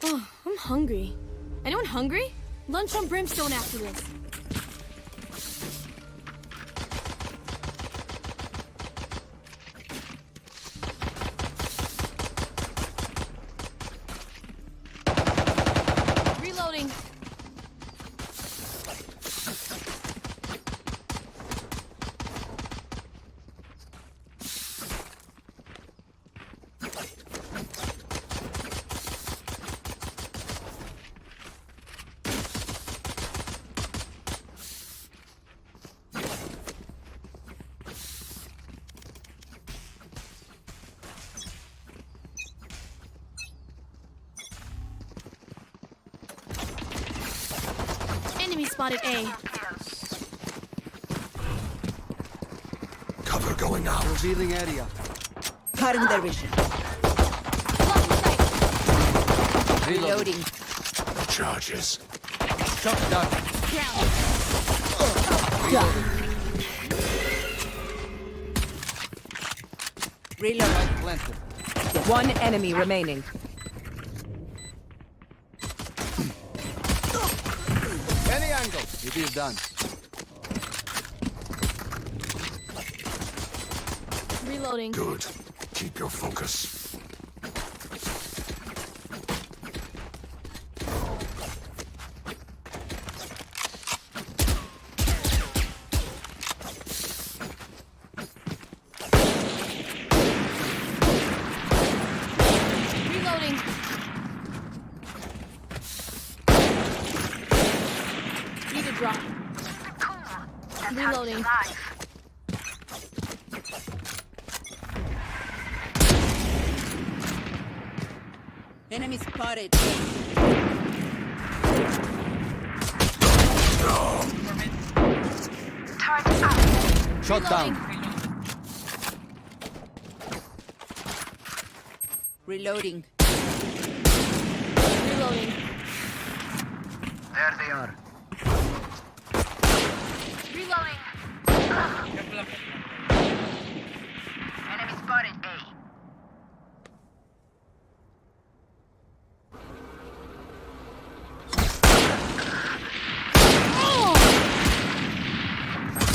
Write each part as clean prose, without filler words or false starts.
Oh, I'm hungry. Anyone hungry? Lunch on Brimstone after this. Reloading. Enemy spotted A. Cover going out. Revealing area. Cutting their vision. Reloading. Charges. Shot down. Reload. Planted. One enemy remaining. Any angle. It is done. Reloading. Good. Keep your focus. Reloading. Need a drop. Reloading. Enemy spotted. Shot down. Reloading. Reloading. There they are. Reloading. Enemy spotted A.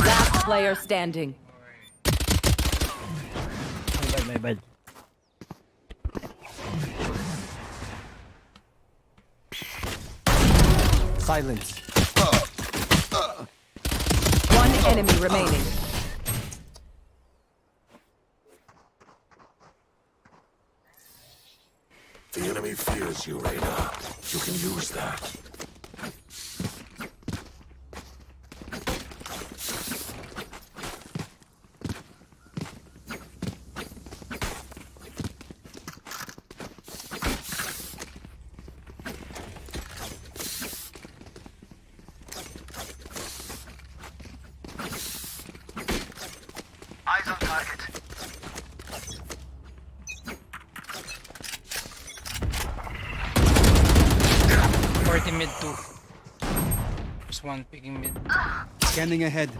Last player standing. My bad. Silence. One enemy remaining. The enemy fears you, Reyna. You can use that. Eyes on target. Mid 2. Just one picking mid. Scanning ahead.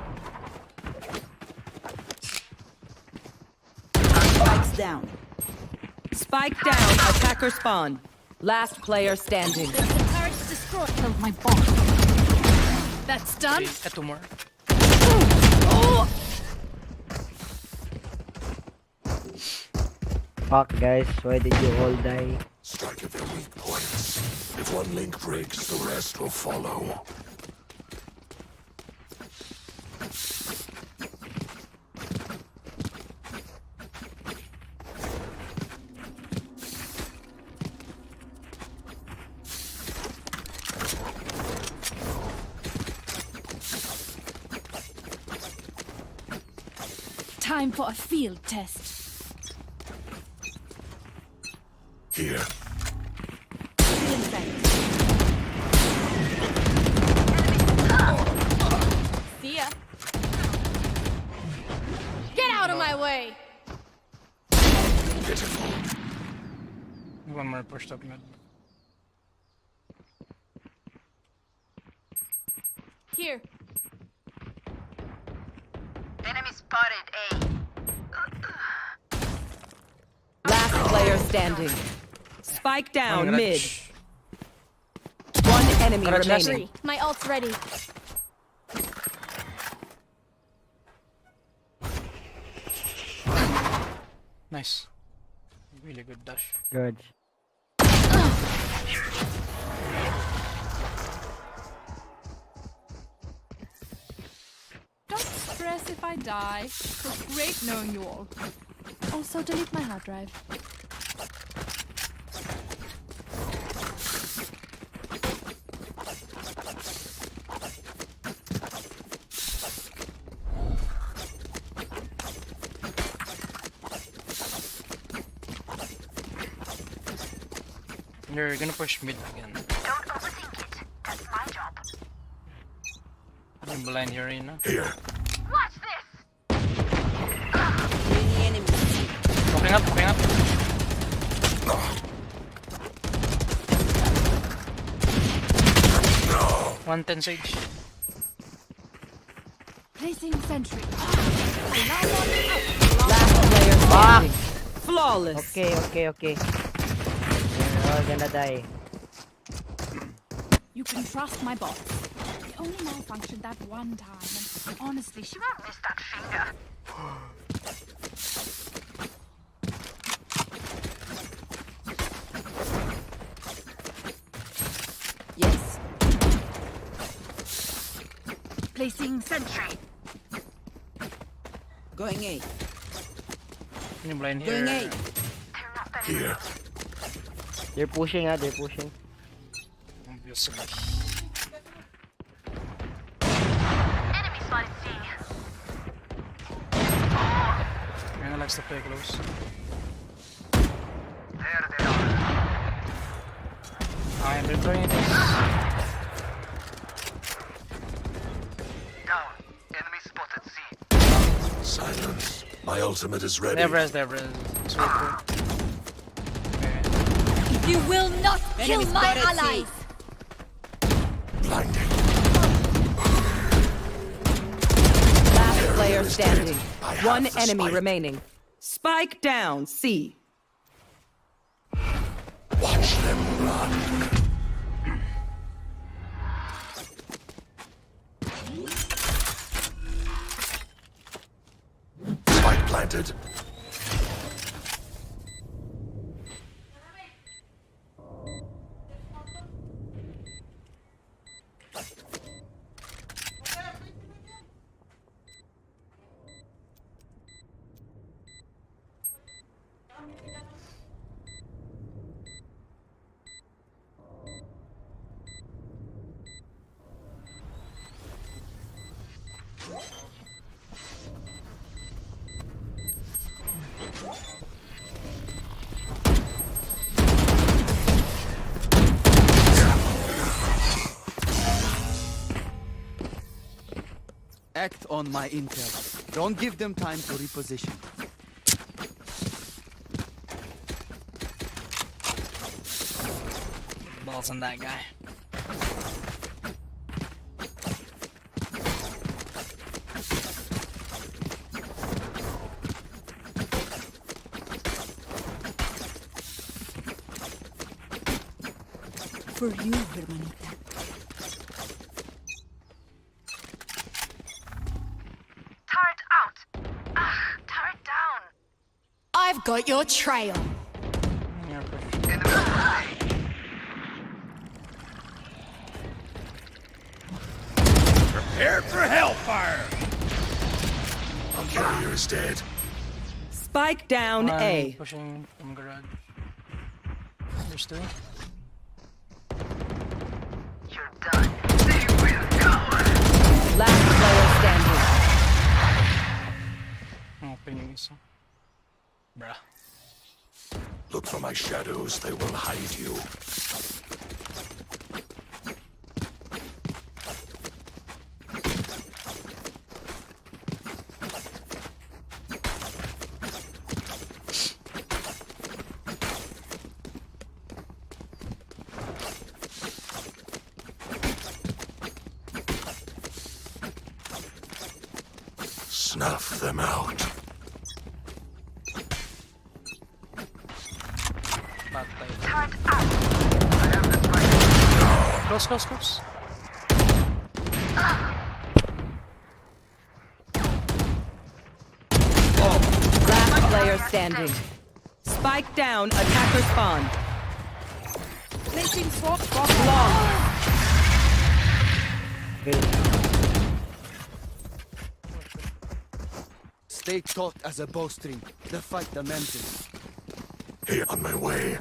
Spikes down. Spike down. Attacker spawn. Last player standing. There's the turret to destroy. Killed my bomb. That's done. Two more. Oh! Fuck guys, why did you all die? Strike at their weak points. If one link breaks, the rest will follow. Time for a field test. Here. See ya. Get out of my way! Pitiful. One more pushed up mid. Here. Enemy spotted A. Last player standing. Spike down One mid. garage. enemy Got a chest? remaining. My ult's ready. Nice. Really good dash. Good. Don't stress if I die. It was great knowing you all. Also, delete my hard drive. You're gonna push mid again. Don't overthink it. That's my job. I'm blind here, you know. Here. Watch this. Many enemies. Poking up, poking up. No. 110 Sage. Placing sentry. Last player standing. Flawless. Okay. We're all gonna die. You can trust my bots. They only malfunctioned that one time, and honestly, She won't miss that finger. Yes. placing sentry. Going A. You're blind here. Going A. They're not that Here. They're pushing, they're pushing. Obviously. enemy spotted C. Reyna likes to play close. There they are. I am deploying it. Down. Enemy spotted C. Silence. My ultimate is ready. Never has, never has. It's wait for it. Okay. You will not kill Enemy my spotted C. allies! Blinding. Last player is standing. dead. I have One the enemy spike. remaining. Spike down. C. Watch them run. Spike planted. Act on my intel. Don't give them time to reposition. Balls on that guy. For you, hermanita. Turret out. Turret down. I've got your trail. Yeah, push. Enemy spotted Prepare for hellfire. Our carrier is dead. Spike down One A. pushing from garage. There's two. You're done. They will go. Last player standing. Oh, pinging isa. Bruh. Look for my shadows. They will hide you. Snuff them out. Bad tayo. Turret out. I have the spike. Close. Last player standing. Spike down, attacker spawn. Placing swap. Long. Stay taut as a bowstring. The fight demands it. Hey, on my way.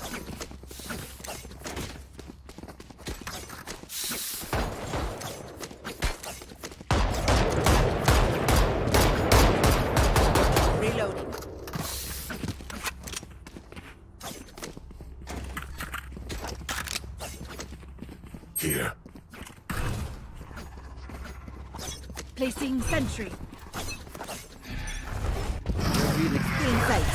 Reloading. Here. Placing sentry. Clean sight.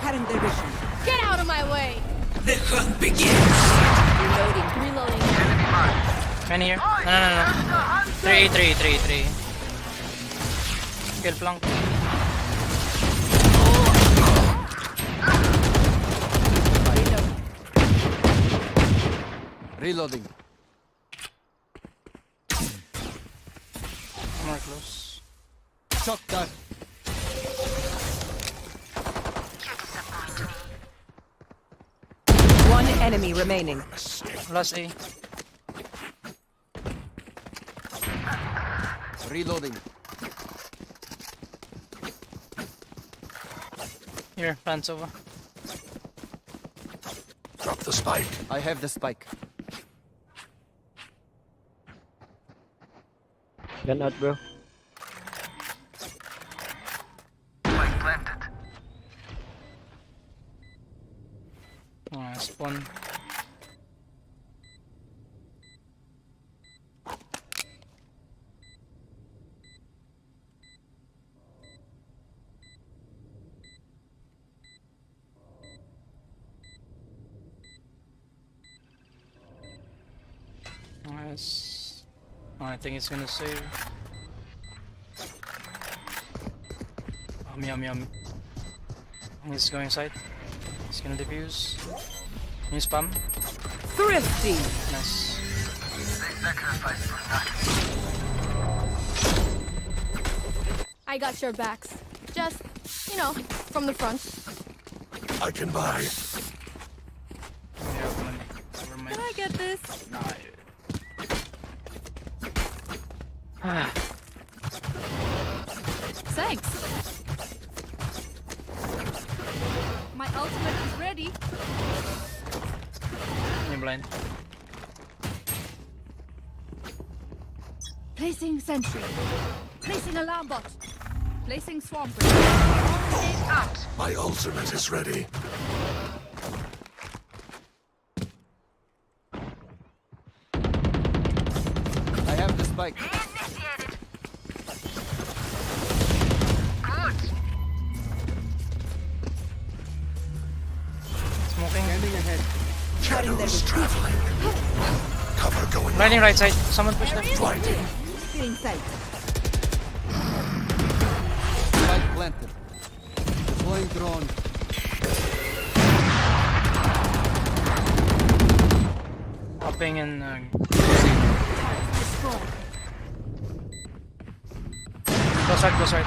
Cutting their vision. Get out of my way! Reloading. Reloading. Man here. No. 3. Kill plank. Reloading. More close. Shot done. One enemy remaining. Last A. Reloading. Here, plants over. Drop the spike. I have the spike. Gun out, bro. Spike planted. Spawn. Nice. I think it's gonna save. Yummy. He's going inside. He's gonna defuse. He's spam. Thrifty. Nice. They sacrificed for nothing. I got your backs. Just, from the front. I can buy. Yeah, never mind. Can I get this? Thanks. My ultimate is ready. You're blind. Placing sentry. Placing alarm bot. Placing swamp. Out. My ultimate is ready. I have the spike. Initiated. Good. Smoking. Standing ahead. Shadows traveling. Cover going Blinding out. right side. Someone push left. Blinding. Clean sight. Spike planted. Deploying drone. Hopping and go side.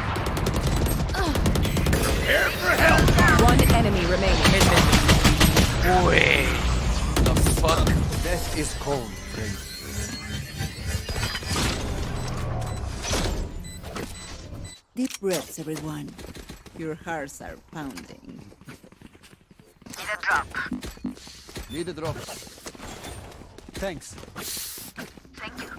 One enemy remaining. Mid. Wait. The fuck? Death is cold, friend. Deep breaths, everyone. Your hearts are pounding. Need a drop. Need a drop. Thanks. Thank you.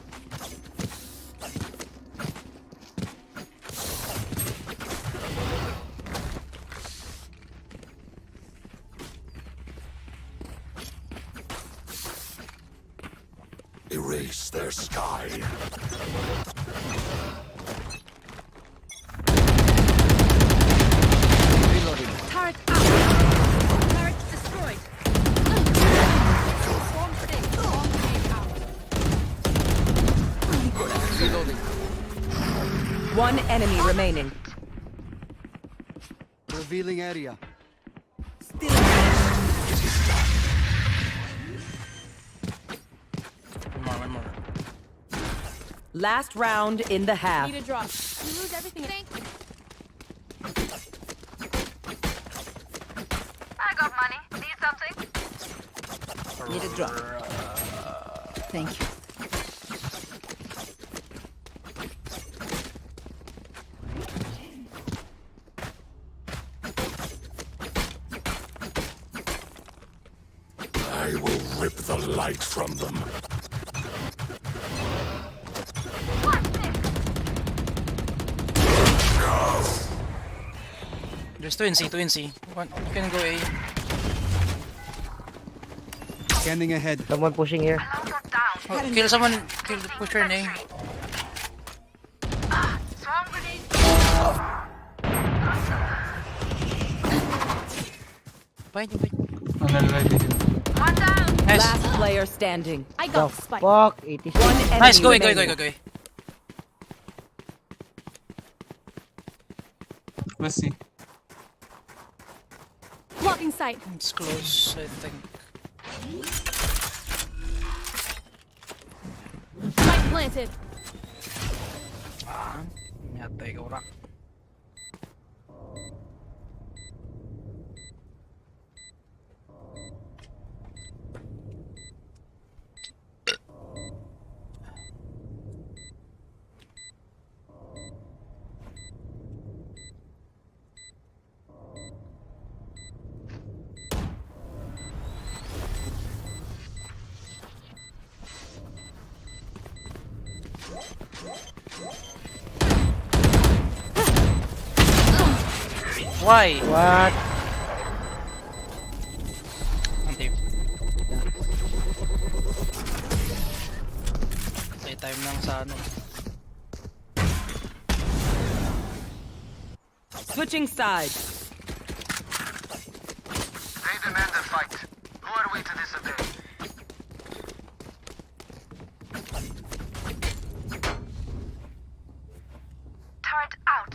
Erase their sky. Reloading. Turret out. Turret destroyed. Swamp stick. Swamp gate out. Reloading. One enemy remaining. Revealing area. Last round in the half. Need a drop. We lose everything. Thank you. I got money. Need something? Need a drop. Thank you. I will rip the light from them. There's two in C, two in C. You can go A. Scanning ahead. Someone pushing here. Also down. Oh, kill someone. Kill the pusher in A. Swarm grenade. Behind you, behind you. One down. Nice. Last player standing. I The got the spike. fuck? 86. One enemy Nice, go, go, remaining. go, go, go. Let's see. Blocking sight. It's close, I think. Spike planted. Yata ikaw rak. Why? What? Antip. Playtime lang sa ano. Switching sides. They demand a fight. Who are we to disobey? Turret out.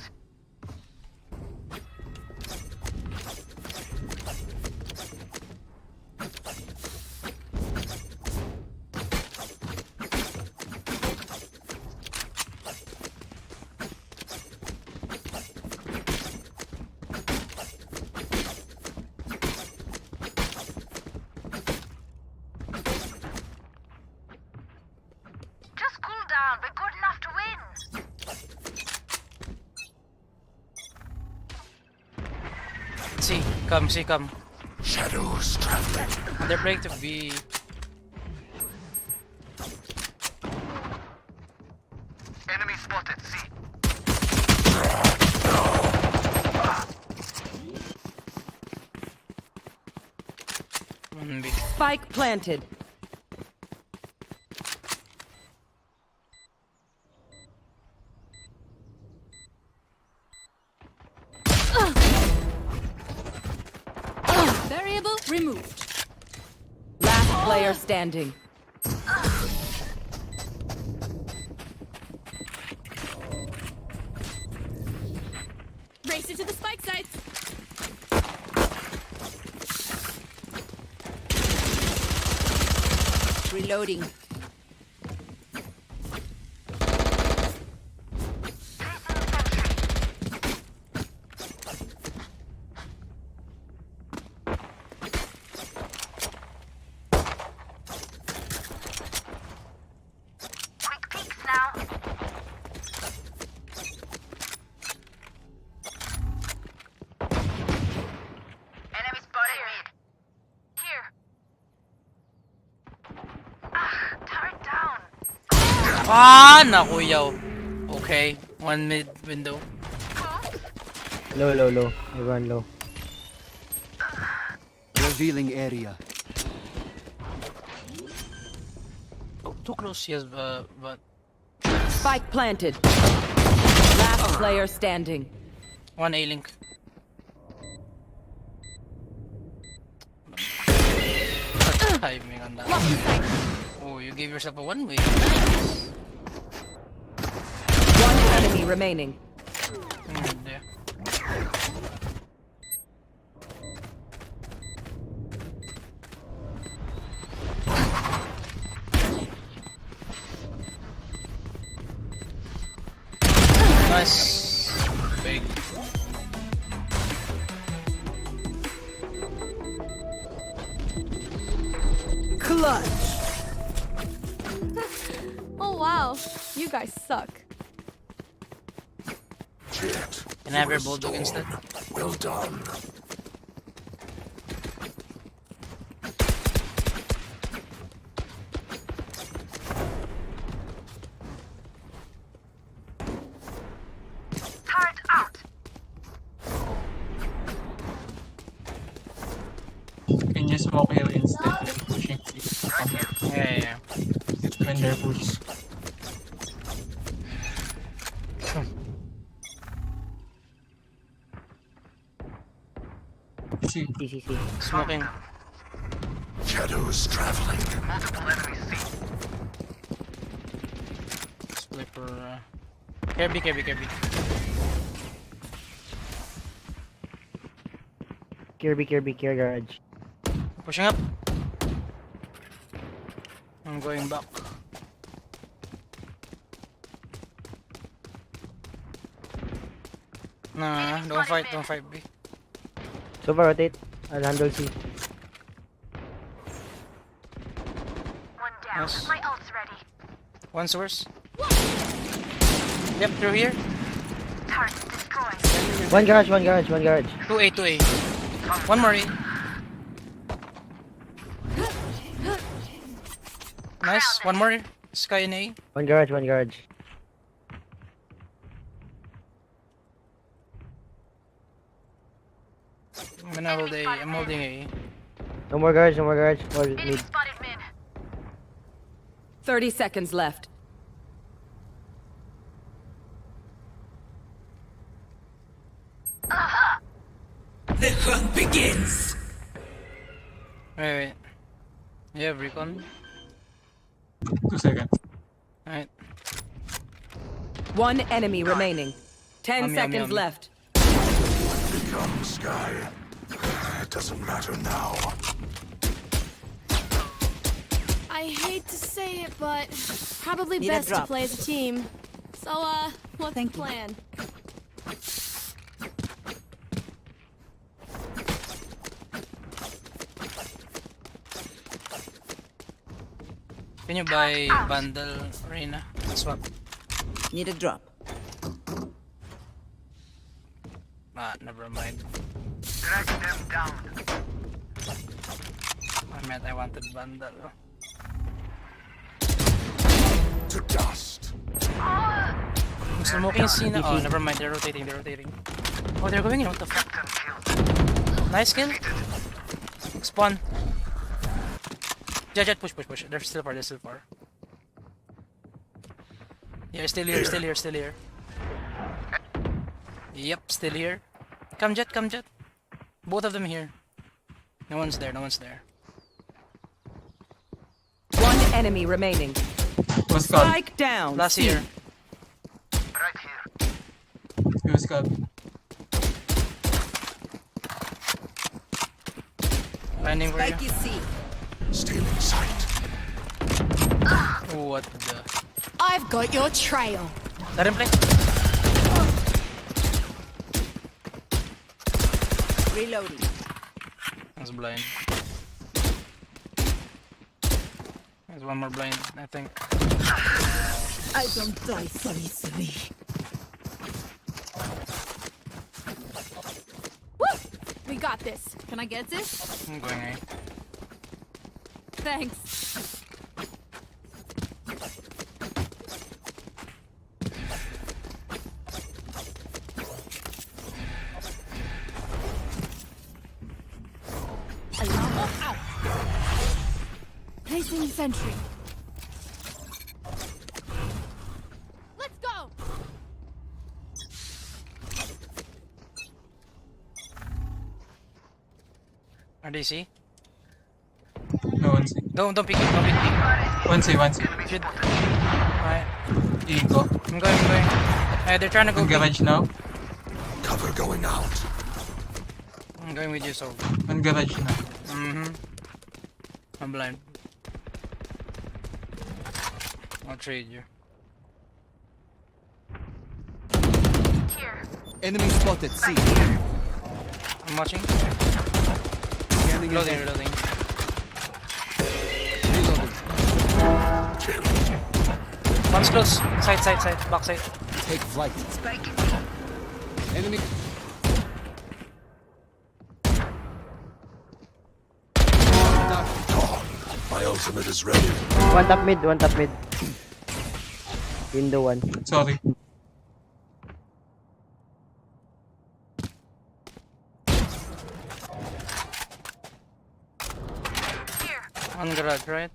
Just cool down. We're good enough to win. C, come, C, come. Shadows traveling. They're playing to B. Enemy spotted. See. B. Spike planted. Variable removed. Last player standing. Race it to the spike sites. Reloading. Quick peeks now. Enemy spotted mid. Here. Turret down. Ah, naku yaw. Okay, one mid window. Low, low, low. Everyone low. Revealing area. Oh, too close, yes, but Spike planted. Last player standing. one A link. Timing on that. Oh, you gave yourself a one way. One enemy remaining. Yeah. Nice. Big. Clutch. Oh wow, you guys suck. Jet. Can I have your you bulldog restored. instead? Well done. Turret out. Can you smoke here instead of pushing C? Yeah. When they're push. C. CCC. Smoking. Shadows traveling. Slipper. Kirby. Kirby, garage. Pushing up. I'm going back. Nah, don't fight B. So far, rotate. I'll handle C. One down. Yes. My ult's ready. One source. Yep, through here. Turret destroyed. One garage. 2A. One more A. Nice. One more. Sky in A. One garage. I'm holding A. No more garage. Or Enemy mid. spotted mid. 30 seconds left. Wait. You have recon? 2 seconds. Alright. One enemy remaining. 10 seconds yum. left. Become sky. It doesn't matter now. I hate to say it, but probably Need a best to drop. play as a team. So, what's Thank the you. plan? Can you buy bundle, Reina? Swap. Need a drop. Never mind. Drag them down. I meant I wanted bundle. To dust. I'm smoking C na. Oh, never mind. They're rotating. Oh, they're going in. What the fuck? Nice kill. Spawn. Jet, push. They're still far. Yeah, still here. Yep, still here. Come Jet. Both of them here. No one's there. One enemy remaining. Was called. Spike down. Last year. Right here. He was called. Landing for you. Spike is C. Stealing sight. What the? I've got your trail. Let him play. Reloading. I was blind. There's one more blind, I think. I don't die so easily. Woo! We got this. Can I get this? I'm going A. Thanks. Alarm out. Placing sentry. Let's go. RDC? No, 1C. Don't pick it. 1C. Should. Alright. Ego. I'm going. They're trying to go In B. garage now. Cover going out. I'm going with you, so. On garage now. I'm blind. I'll trade you. Enemy spotted. C. I'm watching. Scanning Reloading, ahead. reloading. Reloading. One's close. Side, back side. Take flight. Enemy. My ultimate is ready. One top mid, one top mid. Window one. Sorry. On garage, right?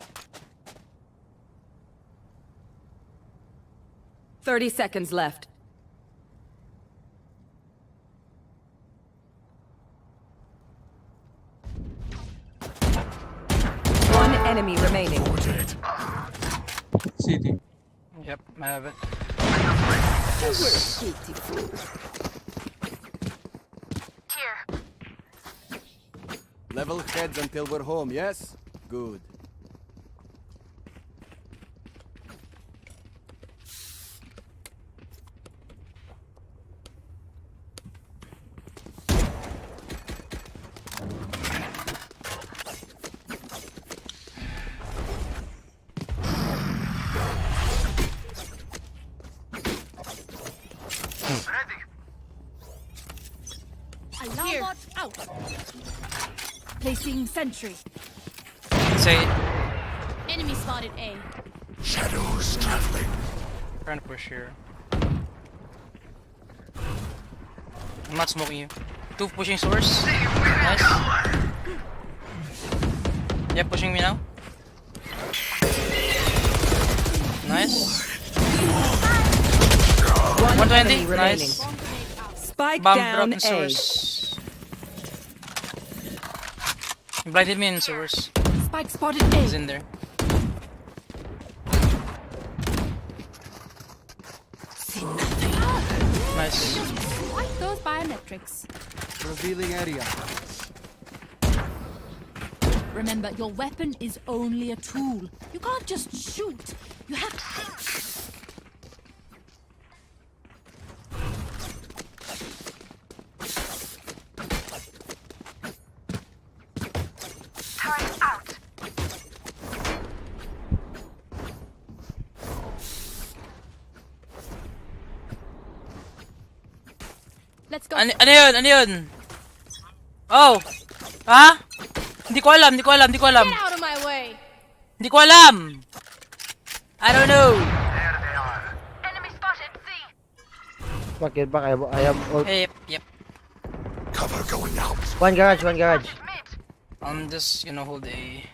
30 seconds left. One enemy remaining. CT. Yep, I have it. Level heads until we're home. Yes. Good. Alarm bot out. Placing sentry. Say, Enemy spotted A. Shadows traveling. trying to push here. I'm not smoking you. Two pushing source. Nice. Yep, pushing me now. Nice. 120. Nice. Spike Bomb down broken A. source. He blinded me in source. Spike spotted He's A. in there. Nice. Like those biometrics. Revealing area. Remember, your weapon is only a tool. You can't just shoot. You have to think. Turret out. Let's go. Ano yun? Ano yun? Oh! Ha? Hindi ko alam, hindi ko alam, hindi ko alam. Get out of my way. Hindi ko alam! I don't know! There they are. Enemy spotted. C. Back it back. I have ult. Yep. Cover going out. One garage, one garage. Mid. I'm just gonna hold A.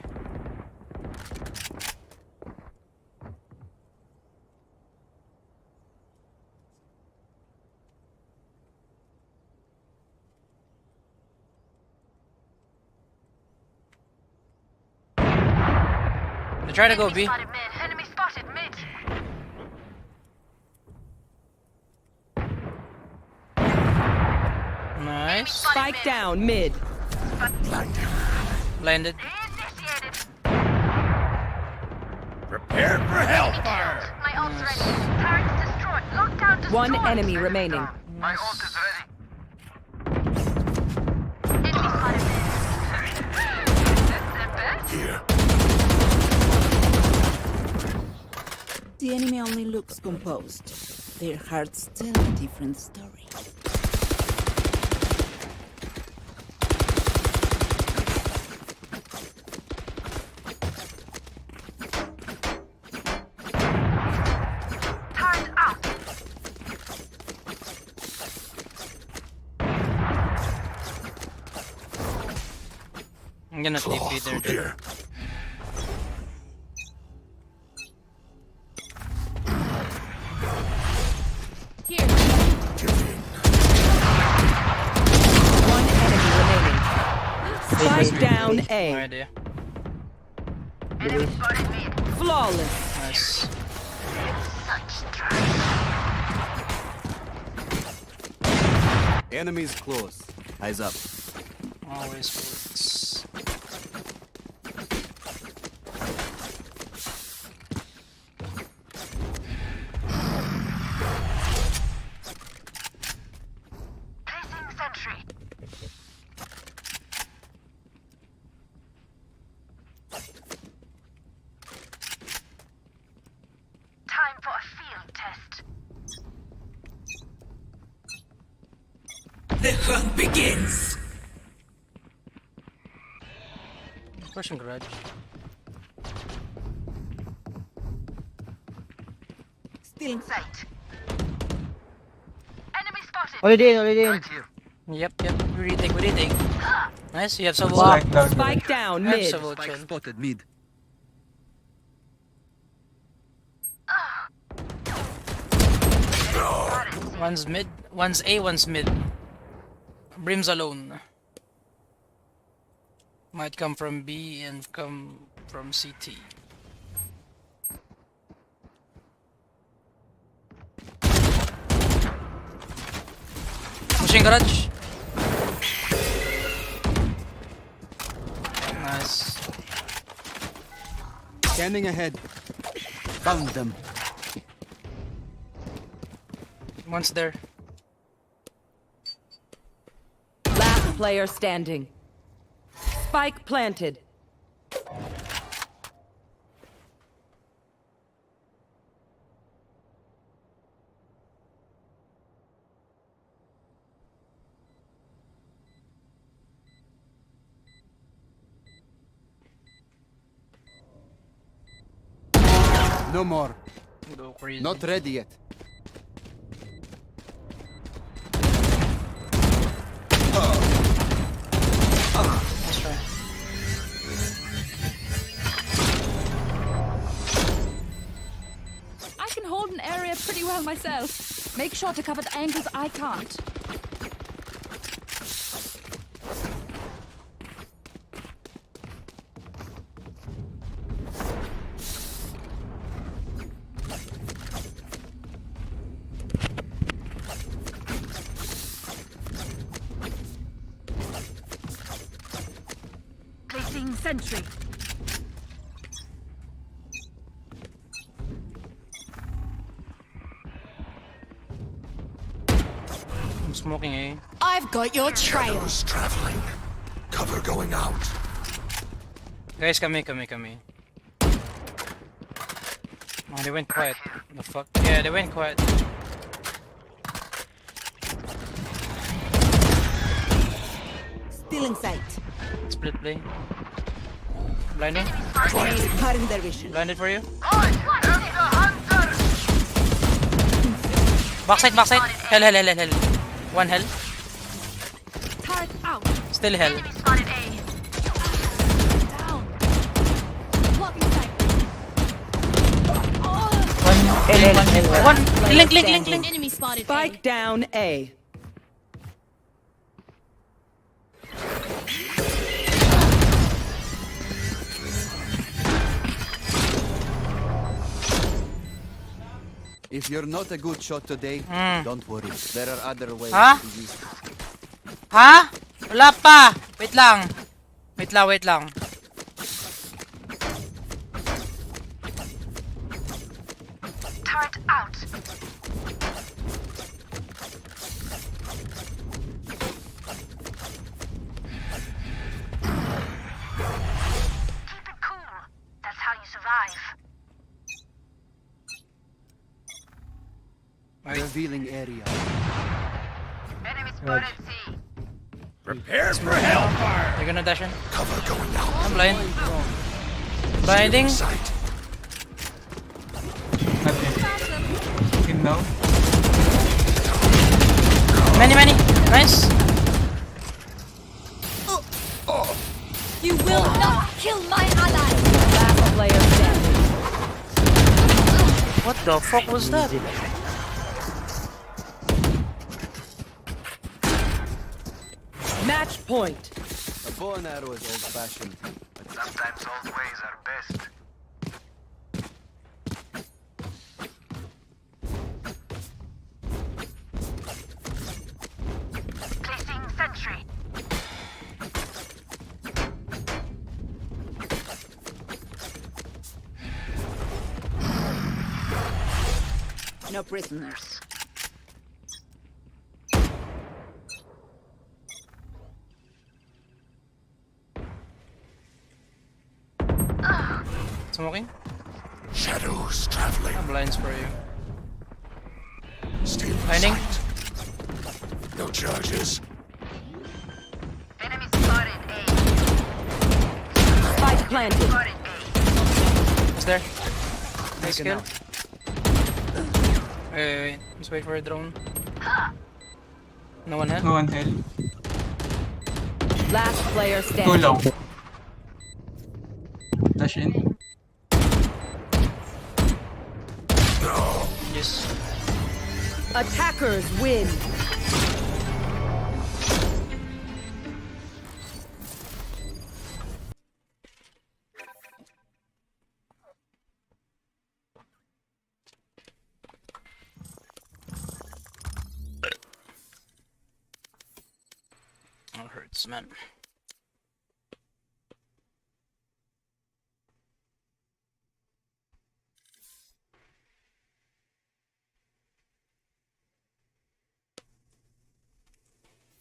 They try to go B. Spotted mid. Enemy spotted mid. Nice. Spike down mid. Blinded. Initiated. Prepare for hellfire. My ult's ready. Turrets destroyed. Lockdown destroyed. One enemy remaining. My ult is ready. Enemy spotted mid. Here. The enemy only looks composed. Their hearts tell a different story. Turret out. I'm gonna TP there. Here. Here. One enemy remaining. Spike down No A. idea. Enemy spotted mid. Flawless. Nice. Such trash. Enemies close. Eyes up. Always works. Time for a field test. The hunt begins. Pushing garage. Still in sight. Enemy spotted. Holiday in, holiday in. Yep. We retake. Nice, you have some Spike down. Spike down I have mid. some Spike chill. spotted mid. One's mid, one's A, one's mid. Brim's alone. Might come from B and come from CT. Pushing garage. Nice. Scanning ahead. Found them. One's there. Last player standing. Spike planted. No more. Go crazy. Not ready yet. Let's try. I can hold an area pretty well myself. Make sure to cover the angles I can't. Placing sentry. I'm smoking A. I've got your trail. Shadows traveling. Cover going out. Guys, come here. Oh, they went quiet. The fuck? Yeah, they went quiet. Still in sight. Split play. Blinding? Cutting their vision. Blinded for you? On! After hunter! Backside. Hell. One hell. Turret out. Still hell. Enemy spotted A. Down. Blocking sight. One. Link. Enemy spotted. Spike down A. If you're not a good shot today, don't worry. There are other ways Huh? to use it. Ha? Wala pa! Wait lang. Turret out. Keep it cool. That's how you survive. Revealing area. Enemy spotted C. Prepare for hellfire. You're gonna dash in? Cover going out. I'm blind. Blinding? Sight. Him now. Many. Nice. You will not kill my ally. Last player standing. What the fuck was that? Match point. A bow and arrow is old-fashioned. Sometimes old ways are best. Placing sentry. No prisoners. Smoking? Shadows traveling. I'm blinds for you. Still in Blinding. sight. No charges. Enemy spotted A. Spike planted. Spotted A. Who's there? Nice Taken kill. out. Wait. Let's wait for a drone. No one hit? No one hell. Last player Too standing. low. Dash in. Yes. Attackers win. That hurts, man.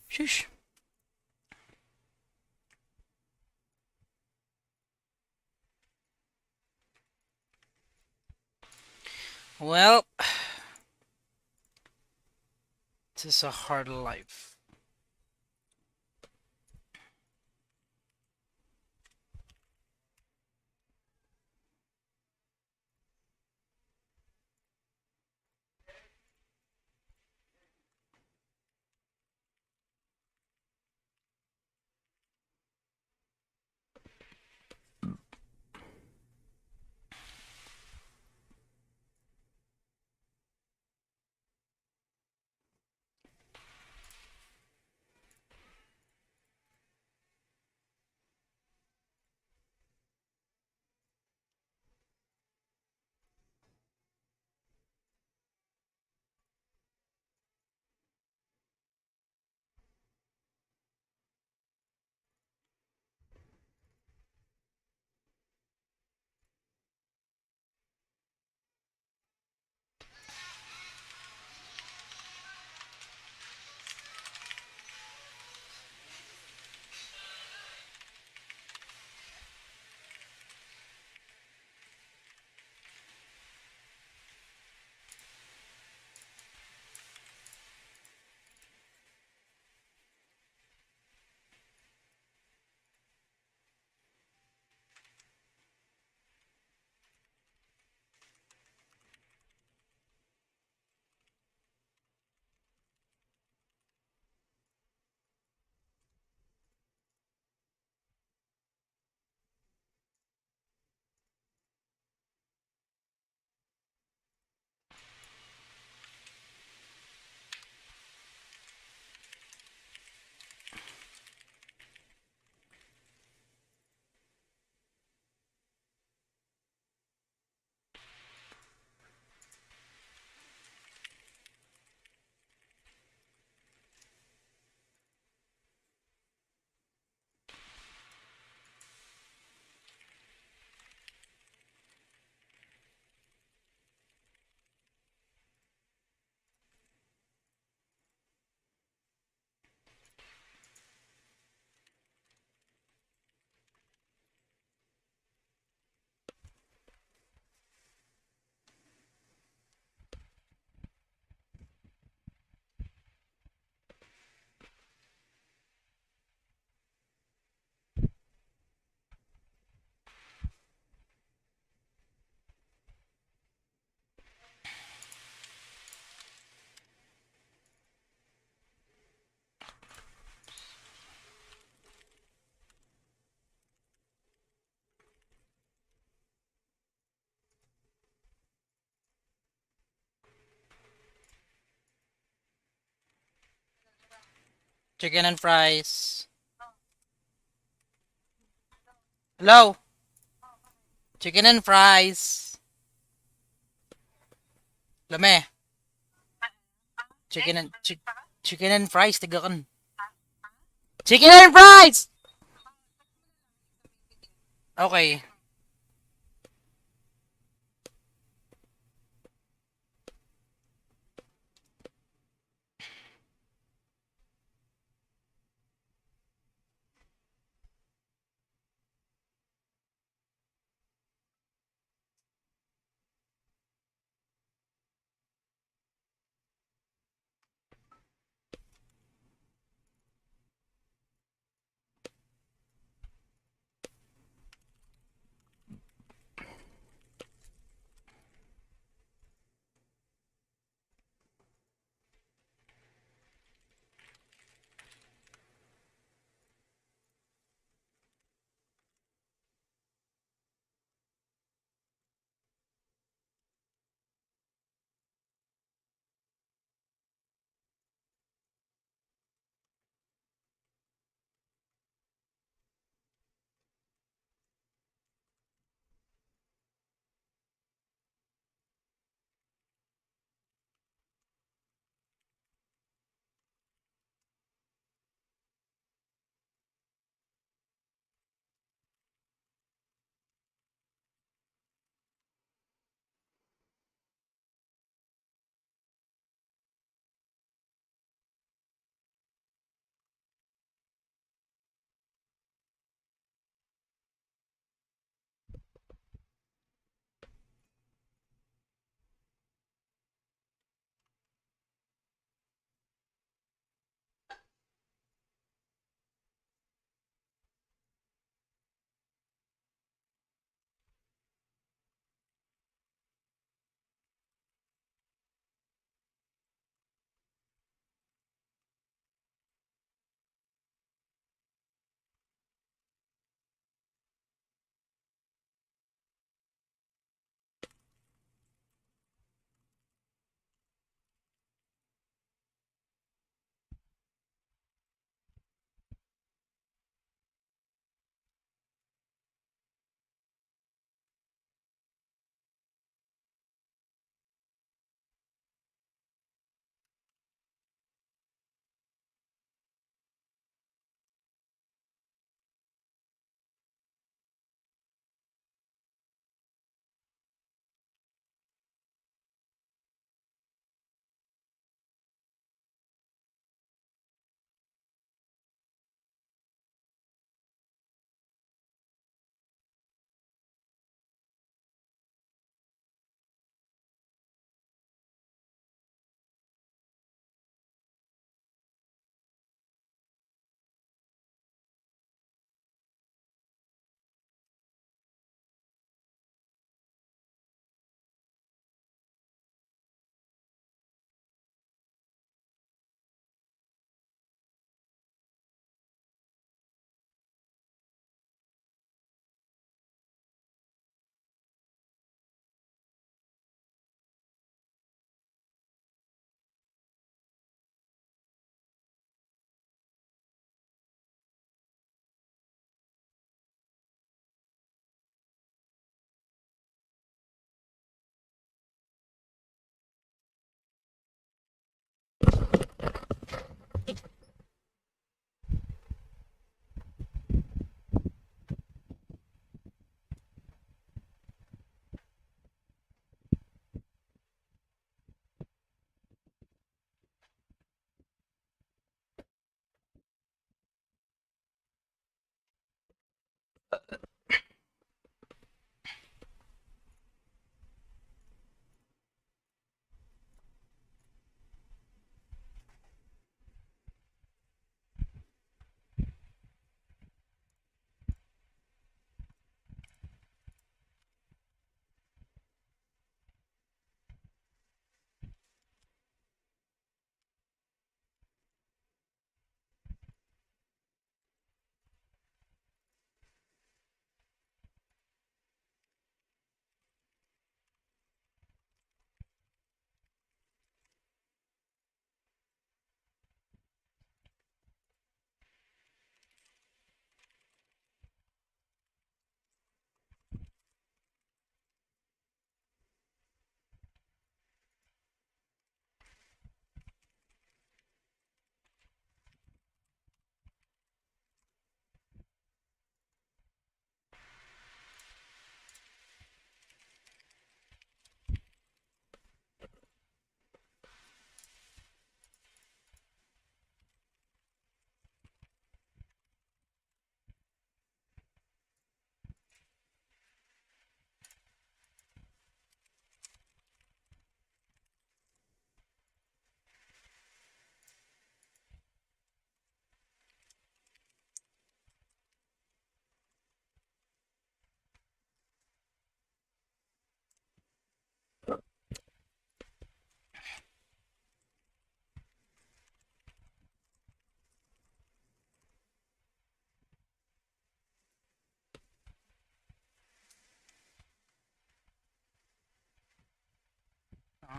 Sheesh. Well, this is a hard life. Chicken and fries. Hello? Chicken and fries. Lame. Chicken and fries tigakan. Chicken and fries. Okay.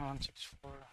164.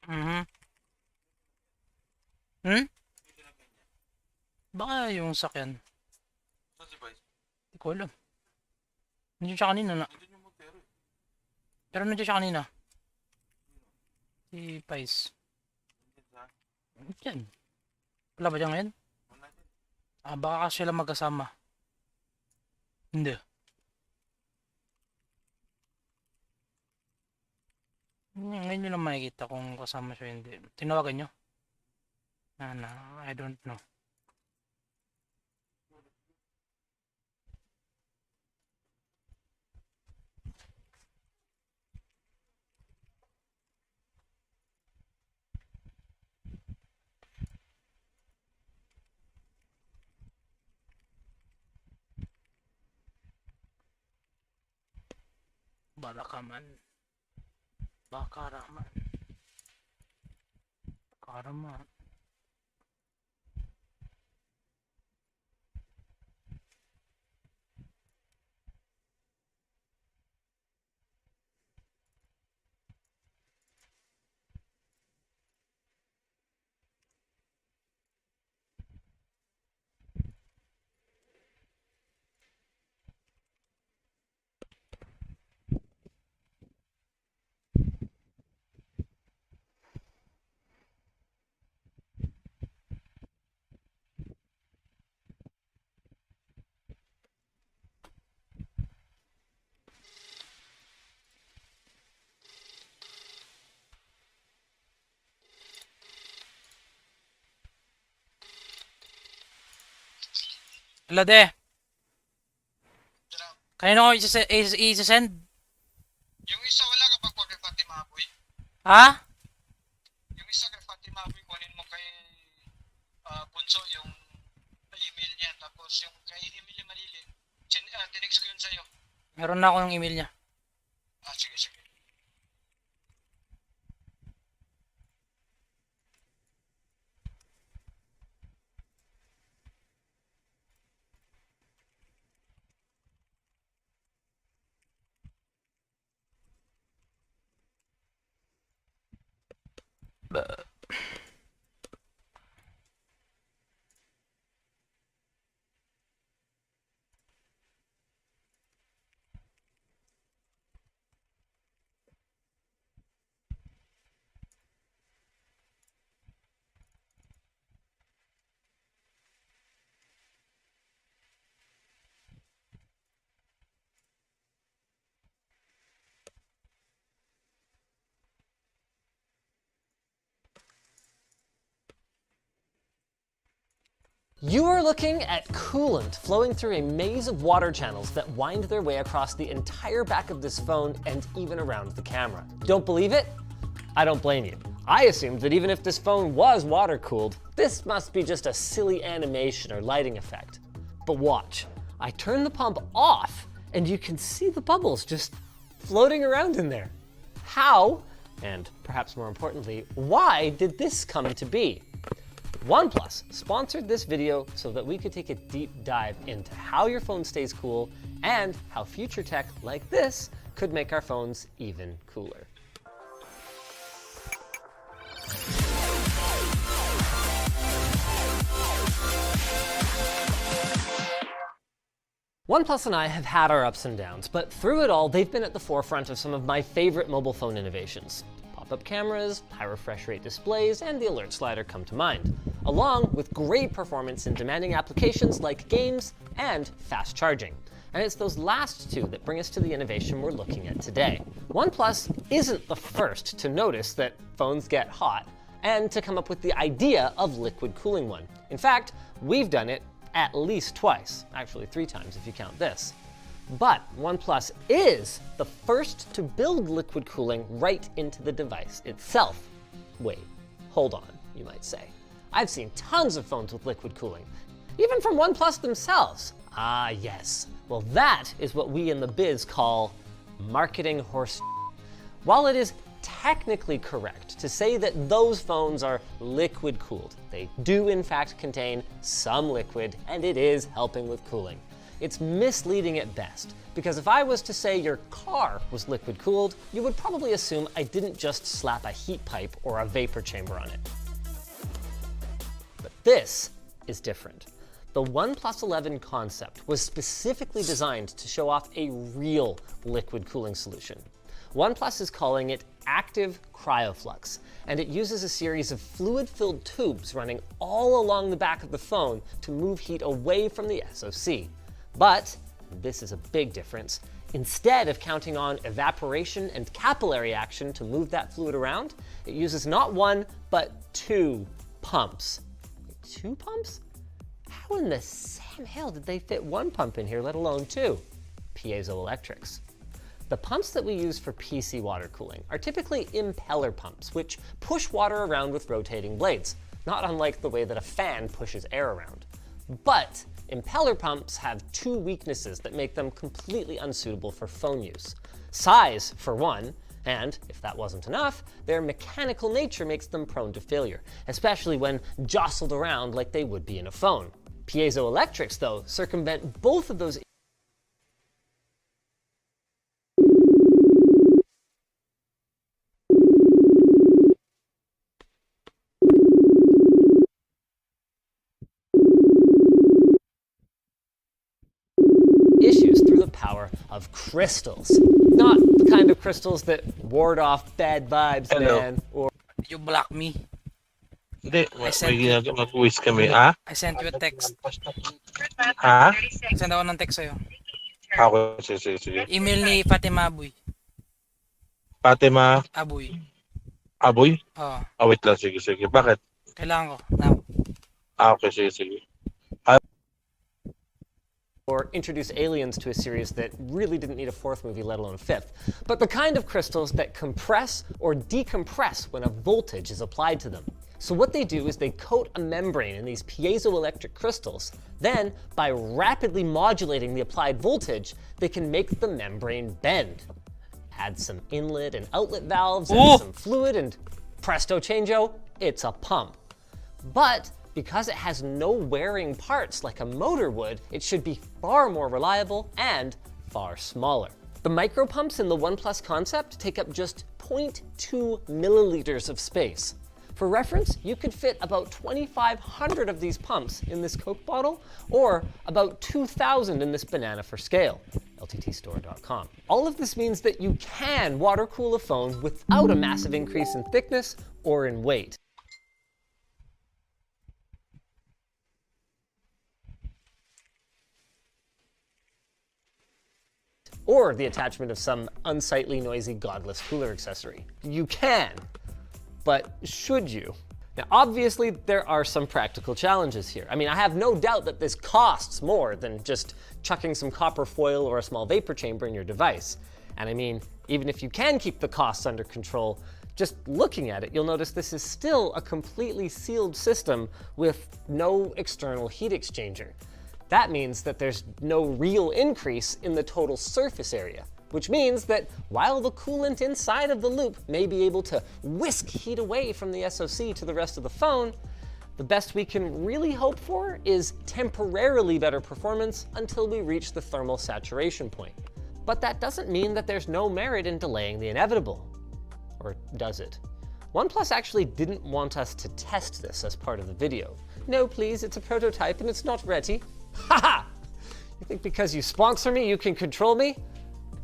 Mhm. Hmm? Baka yung sakyan. Hindi ko alam. Nandiyan siya kanina na. Pero nandiyan siya kanina. Si Pais. Diyan. Wala ba dyan ngayon? Baka kasi sila magkasama. Hindi. Ngayon nyo lang makikita kung kasama siya hindi. Tinawagan nyo? I don't know. Balakaman. Bakaraman. Karaman. Hello, de. Kanino ko isi-send? Yung isa wala ka pag kay Fatima Boy. Ha? Yung isa kay Fatima Boy, kunin mo kay Bunso yung email niya. Tapos yung kay Emily Marilyn, tinext ko yun sa'yo. Meron na ako yung email niya. Ah, sige, sige. You are looking at coolant flowing through a maze of water channels that wind their way across the entire back of this phone and even around the camera. Don't believe it? I don't blame you. I assumed that even if this phone was water cooled, this must be just a silly animation or lighting effect. But watch, I turn the pump off and you can see the bubbles just floating around in there. How, and perhaps more importantly, why did this come to be? OnePlus sponsored this video so that we could take a deep dive into how your phone stays cool and how future tech like this could make our phones even cooler. OnePlus and I have had our ups and downs, but through it all, they've been at the forefront of some of my favorite mobile phone innovations. Pop-up cameras, high refresh rate displays, and the alert slider come to mind, along with great performance in demanding applications like games and fast charging. And it's those last two that bring us to the innovation we're looking at today. OnePlus isn't the first to notice that phones get hot and to come up with the idea of liquid cooling one. In fact, we've done it at least twice, actually 3 times if you count this. But OnePlus is the first to build liquid cooling right into the device itself. Wait, hold on, you might say. I've seen tons of phones with liquid cooling, even from OnePlus themselves. Ah, yes. Well, that is what we in the biz call marketing horse. While it is technically correct to say that those phones are liquid cooled, they do in fact contain some liquid, and it is helping with cooling. It's misleading at best, because if I was to say your car was liquid cooled, you would probably assume I didn't just slap a heat pipe or a vapor chamber on it. But this is different. The OnePlus 11 concept was specifically designed to show off a real liquid cooling solution. OnePlus is calling it Active Cryoflux, and it uses a series of fluid-filled tubes running all along the back of the phone to move heat away from the SoC. But this is a big difference. Instead of counting on evaporation and capillary action to move that fluid around, it uses not 1, but 2 pumps. 2 pumps? How in the Sam hell did they fit 1 pump in here, let alone 2? Piezoelectrics. The pumps that we use for PC water cooling are typically impeller pumps, which push water around with rotating blades, not unlike the way that a fan pushes air around. But impeller pumps have 2 weaknesses that make them completely unsuitable for phone use. Size, for one, and if that wasn't enough, their mechanical nature makes them prone to failure, especially when jostled around like they would be in a phone. Piezoelectrics, though, circumvent both of those issues through the power of crystals. Not the kind of crystals that ward off bad vibes, man, or... Did you block me? Hindi, I sent may mag-quiz kami, ha? I sent you a text. Ha? Send ako ng text sa'yo. Ako, sige. Email ni Fatima Abuy. Fatima Abuy. Aboy? Oo. Wait lang, sige. Bakit? Kailangan ko. Now. Okay, sige. Or introduce aliens to a series that really didn't need a 4th movie, let alone a 5th. But the kind of crystals that compress or decompress when a voltage is applied to them. So what they do is they coat a membrane in these piezoelectric crystals. Then, by rapidly modulating the applied voltage, they can make the membrane bend. Add some inlet and outlet valves, and some fluid, and presto changeo, it's a pump. But because it has no wearing parts like a motor would, it should be far more reliable and far smaller. The micro pumps in the OnePlus concept take up just 0.2 milliliters of space. For reference, you could fit about 2,500 of these pumps in this Coke bottle, or about 2,000 in this banana for scale, lttstore.com. All of this means that you can water cool a phone without a massive increase in thickness or in weight. Or the attachment of some unsightly, noisy, godless cooler accessory. You can, but should you? Now, obviously, there are some practical challenges here. I mean, I have no doubt that this costs more than just chucking some copper foil or a small vapor chamber in your device. And I mean, even if you can keep the costs under control, just looking at it, you'll notice this is still a completely sealed system with no external heat exchanger. That means that there's no real increase in the total surface area, which means that while the coolant inside of the loop may be able to whisk heat away from the SoC to the rest of the phone, the best we can really hope for is temporarily better performance until we reach the thermal saturation point. But that doesn't mean that there's no merit in delaying the inevitable. Or does it? OnePlus actually didn't want us to test this as part of the video. No, please, it's a prototype and it's not ready. Haha! You think because you sponsor me, you can control me?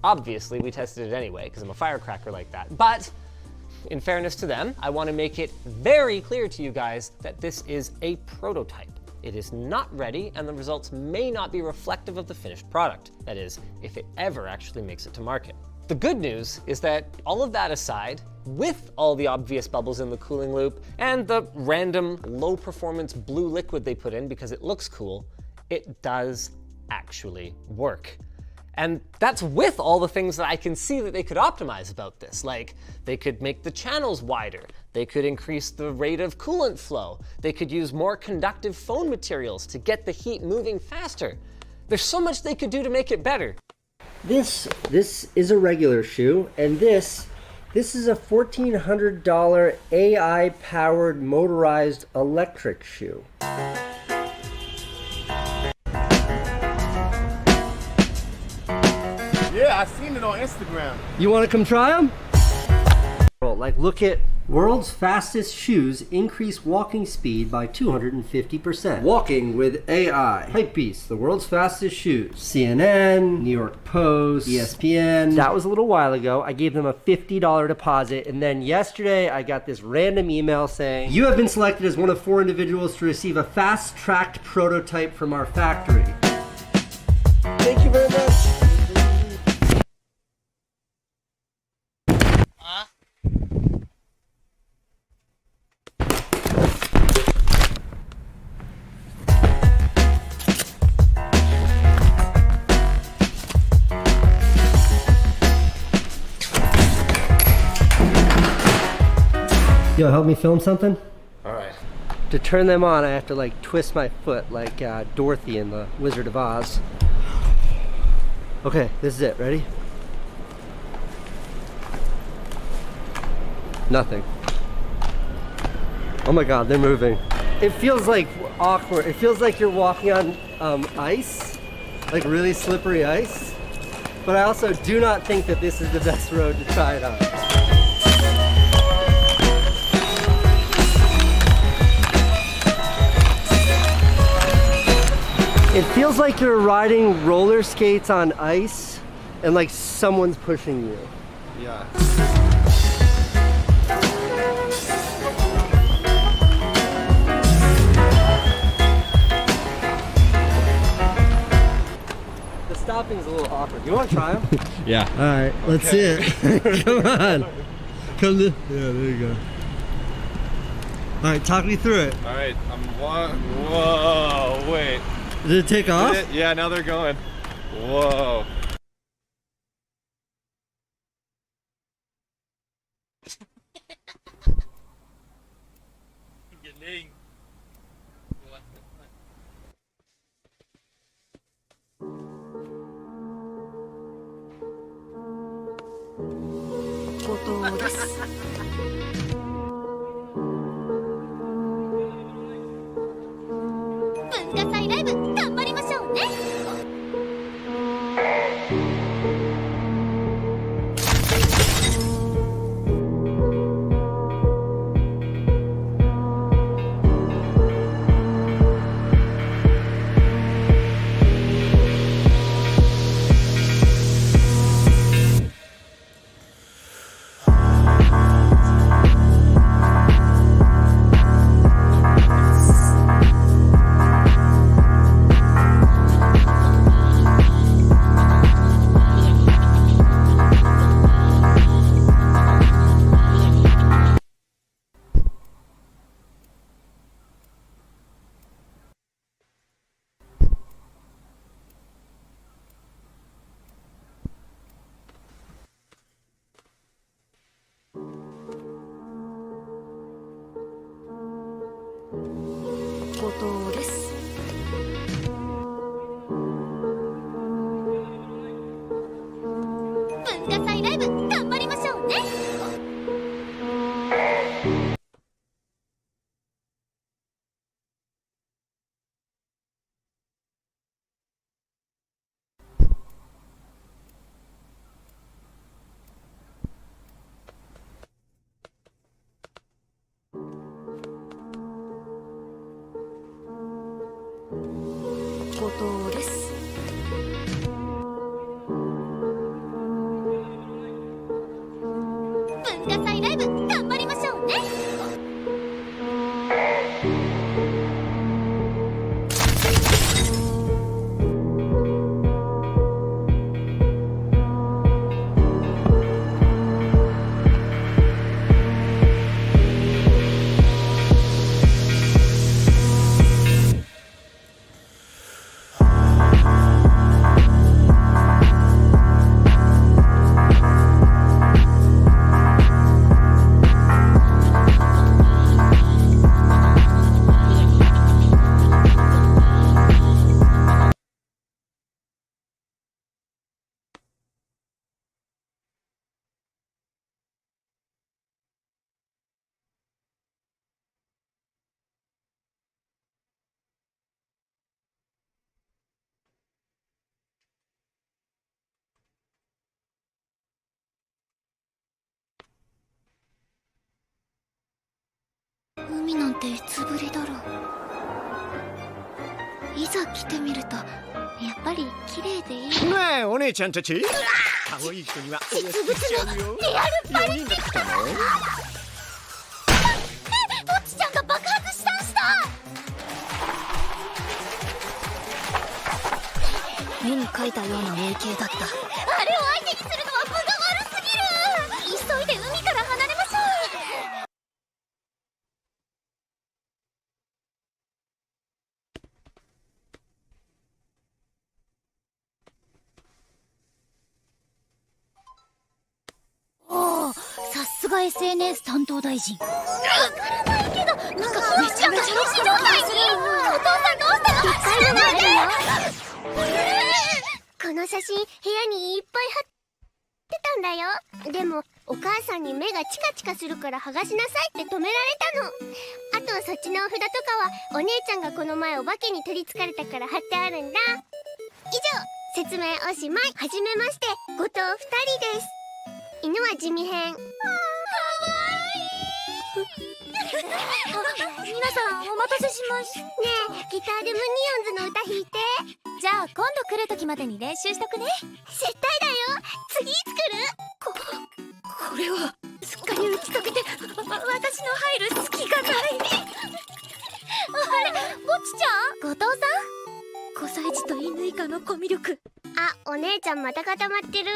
Obviously, we tested it anyway, because I'm a firecracker like that. But in fairness to them, I want to make it very clear to you guys that this is a prototype. It is not ready, and the results may not be reflective of the finished product. That is, if it ever actually makes it to market. The good news is that all of that aside, with all the obvious bubbles in the cooling loop and the random low-performance blue liquid they put in because it looks cool, it does actually work. And that's with all the things that I can see that they could optimize about this. Like, they could make the channels wider, they could increase the rate of coolant flow, they could use more conductive phone materials to get the heat moving faster. There's so much they could do to make it better. This is a regular shoe, and this is a $1,400 AI-powered motorized electric shoe. Yeah, I seen it on Instagram. You want to come try them? Like, look at world's fastest shoes increase walking speed by 250%. Walking with AI. Hypebeast, the world's fastest shoes. CNN, New York Post, ESPN. That was a little while ago. I gave them a $50 deposit, and then yesterday I got this random email saying, you have been selected as one of 4 individuals to receive a fast-tracked prototype from our factory. Thank you very much. Yo, help me film something? Alright. To turn them on, I have to like twist my foot like Dorothy in the Wizard of Oz. Okay, this is it. Ready? Nothing. Oh my god, they're moving. It feels like awkward. It feels like you're walking on ice, like really slippery ice. But I also do not think that this is the best road to try it on. It feels like you're riding roller skates on ice and like someone's pushing you. Yeah. The stopping's a little awkward. You want to try them? Yeah. All right, let's see it. Come on. Come to. Yeah, there you go. All right, talk me through it. All right, whoa, wait. Did it take off? Yeah, now they're going. Whoa. Galing. What the fuck? 後藤です。文化祭ライブ頑張りましょうね。後藤です。文化祭ライブ頑張りましょうね。後藤です。文化祭ライブ頑張りましょうね。海なんていつぶりだろう。いざ来てみるとやっぱり綺麗でいい。ねえお姉ちゃんたち、可愛い人にはお安くしちゃうよ。リアルパリ4人が来たの。ぼっちちゃんが爆発したんした。絵に描いたような霊形だった。あれを相手にするのは分が悪すぎる。急いで海から離れましょう。おお、さすが SNS 担当大臣。わからないけど、なんかめちゃめちゃ楽しい状態に。お父さんどうしたの？知らないで。この写真部屋にいっぱい貼ってたんだよ。でもお母さんに目がチカチカするから剥がしなさいって止められたの。あとそっちのお札とかはお姉ちゃんがこの前お化けに取りつかれたから貼ってあるんだ。以上、説明おしまい。はじめまして、後藤2人です。犬は地味編。皆さんお待たせしました。ねえ、ギターでムニオンズの歌弾いて。じゃあ今度来る時までに練習しとくね。絶対だよ。次いつ来る？これはすっかり打ち解けて私の入る隙がない。あれ、ぼっちちゃん？後藤さん？5歳児と犬以下のコミュ力。あ、お姉ちゃんまた固まってる。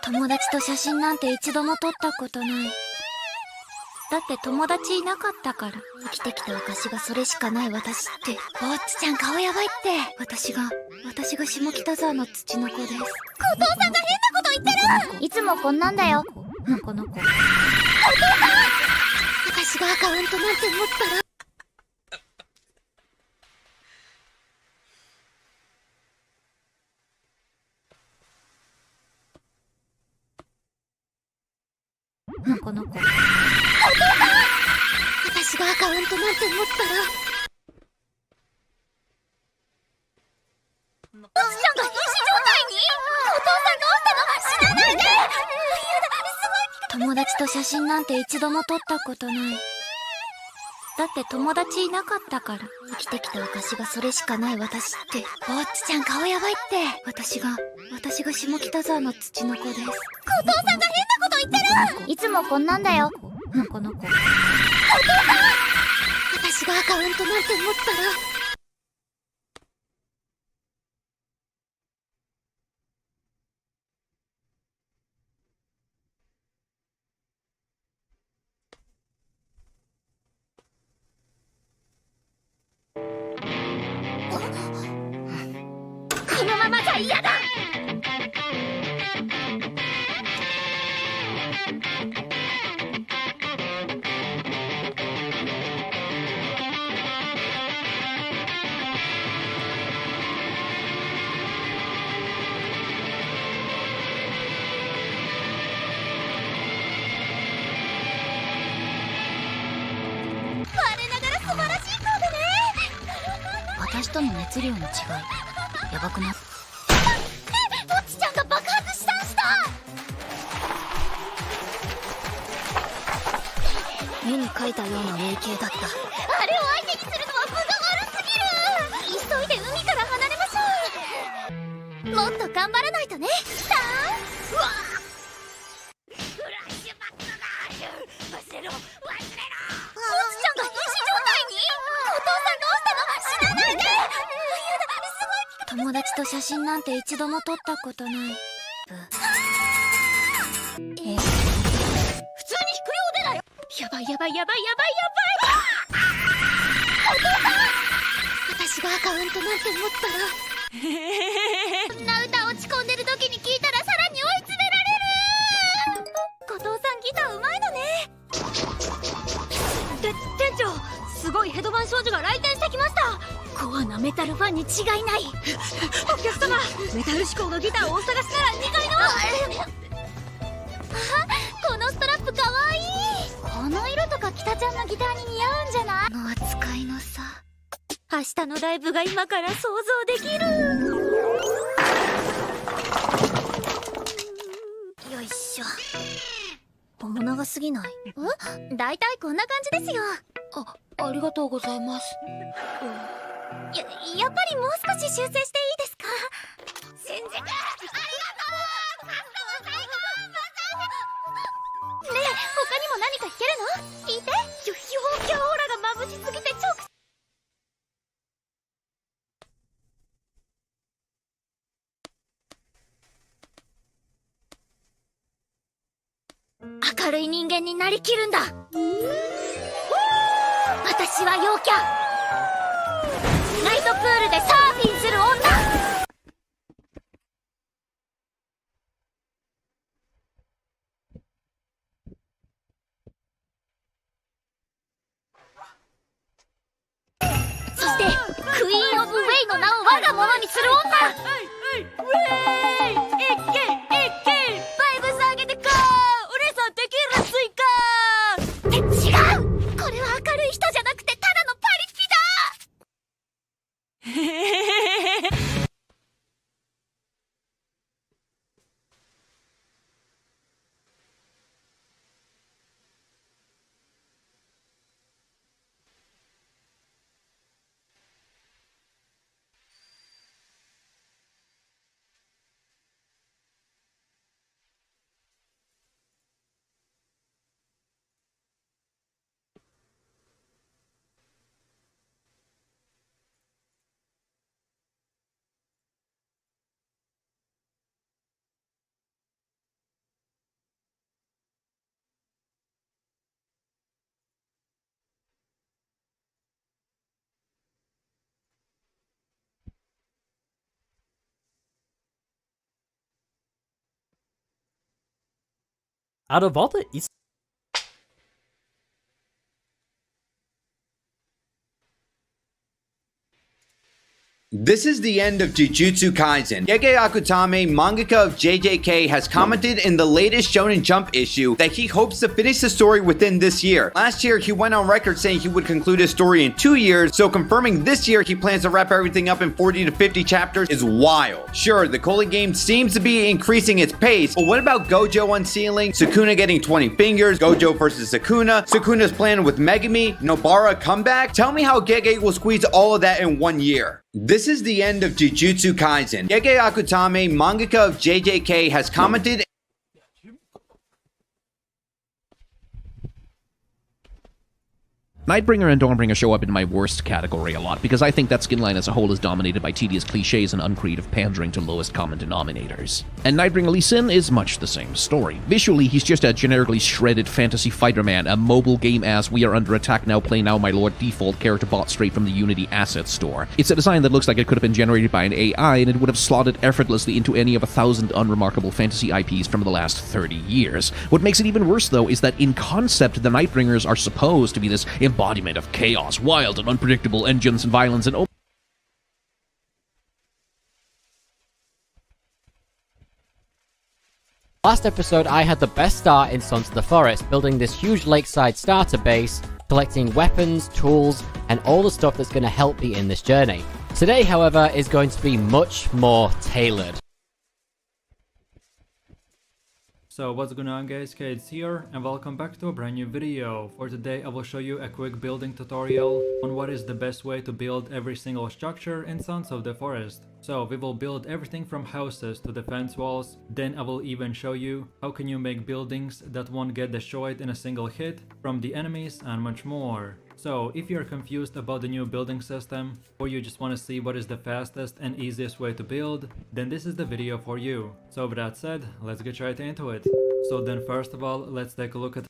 友達と写真なんて一度も撮ったことない。だって友達いなかったから。生きてきた証がそれしかない私って。ぼっちちゃん顔やばいって。私が下北沢の土の子です。後藤さんが変なこと言ってる。いつもこんなんだよ。この子。後藤さん、私がアカウントなんて持ったら。この子。お父さん、私がアカウントなんて持ったら。おちちゃんが瀕死状態に。お父さんどうしたの？死なないで。友達と写真なんて一度も撮ったことない。だって友達いなかったから。生きてきた証がそれしかない私って。ぼっちちゃん顔やばいって。私が下北沢の土の子です。後藤さんが変なこと言ってる。いつもこんなんだよ。この子。お父さん、私がアカウントなんて持ったら。このままじゃ嫌だ。我ながら素晴らしいコーデね。私との熱量の違いやばくない？ぼっちちゃんが爆発した。絵に描いたような霊系だった。あれを相手にするのは分が悪すぎる。急いで海から離れましょう。もっと頑張らないとね。さあ、うわフラッシュバックがある。忘れろ。ぼっちちゃんが瀕死状態に。お父さんどうしたの？死なないで。友達と写真なんて一度も撮ったことない。普通に引くようでだよ。やばい。お父さん、私がアカウントなんて持ったら。こんな歌落ち込んでる時に聞いたらさらに追い詰められる。後藤さんギターうまいのね。店長、すごいヘドバン少女が来店してきました。コアなメタルファンに違いない。お客様、メタル志向のギターをお探しなら2階の。このストラップかわいい。この色とか北ちゃんのギターに似合うんじゃない？の扱いのさ。明日のライブが今から想像できる。よいしょ。面長すぎない？だいたいこんな感じですよ。ありがとうございます。やっぱりもう少し修正していいですか？新宿ありがとう。カスタム最高。ねえ、他にも何か弾けるの？弾いて。陽キャオーラが眩しすぎて明るい人間になりきるんだ。私は陽キャ。ナイトプールでサーフィンする女。そしてクイーン・オブ・ウェイの名を我が物にする女。ウェイ一気バイブス上げてこー。お姉さんテキーラ追加。って違う。これは明るい人じゃなくてただのパリピだ。out of all the This is the end of Jujutsu Kaisen. Gege Akutame, mangaka of JJK, has commented in the latest Shonen Jump issue that he hopes to finish the story within this year. Last year, he went on record saying he would conclude his story in 2 years, so confirming this year he plans to wrap everything up in 40 to 50 chapters is wild. Sure, the Koli game seems to be increasing its pace, but what about Gojo unsealing, Sukuna getting 20 fingers, Gojo versus Sukuna, Sukuna's plan with Megumi, Nobara comeback? Tell me how Gege will squeeze all of that in 1 year. This is the end of Jujutsu Kaisen. Gege Akutame, mangaka of JJK, has commented. Nightbringer and Dawnbringer show up in my worst category a lot, because I think that skin line as a whole is dominated by tedious cliches and uncreative pandering to lowest common denominators. And Nightbringer Lee Sin is much the same story. Visually, he's just a generically shredded fantasy fighter man, a mobile game ass we are under attack now play now my lord default character bought straight from the Unity asset store. It's a design that looks like it could have been generated by an AI, and it would have slotted effortlessly into any of 1,000 unremarkable fantasy IPs from the last 30 years. What makes it even worse, though, is that in concept, the Nightbringers are supposed to be this embodiment of chaos, wild and unpredictable engines and violence and Last episode, I had the best start in Sons of the Forest, building this huge lakeside starter base, collecting weapons, tools, and all the stuff that's going to help me in this journey. Today, however, is going to be much more tailored. So what's going on guys, Kades here, and welcome back to a brand new video. For today I will show you a quick building tutorial on what is the best way to build every single structure in Sons of the Forest. So we will build everything from houses to defense walls, then I will even show you how can you make buildings that won't get destroyed in a single hit from the enemies and much more. So if you're confused about the new building system, or you just want to see what is the fastest and easiest way to build, then this is the video for you. So with that said, let's get right into it. So then first of all, let's take a look at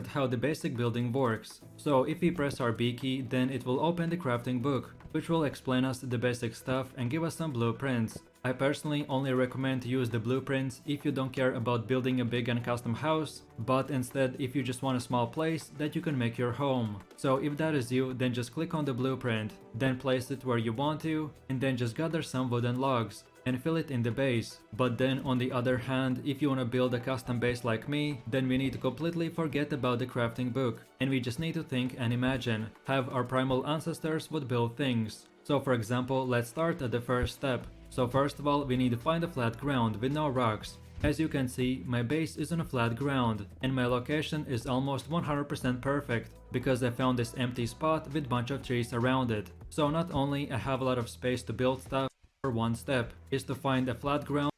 how the basic building works. So if we press our B key, then it will open the crafting book, which will explain us the basic stuff and give us some blueprints. I personally only recommend to use the blueprints if you don't care about building a big and custom house, but instead if you just want a small place that you can make your home. So if that is you, then just click on the blueprint, then place it where you want to, and then just gather some wooden logs and fill it in the base. But then on the other hand, if you want to build a custom base like me, then we need to completely forget about the crafting book, and we just need to think and imagine how our primal ancestors would build things. So for example, let's start at the first step. So first of all, we need to find a flat ground with no rocks. As you can see, my base is on a flat ground, and my location is almost 100% perfect, because I found this empty spot with bunch of trees around it. So not only I have a lot of space to build stuff, one step is to find a flat ground.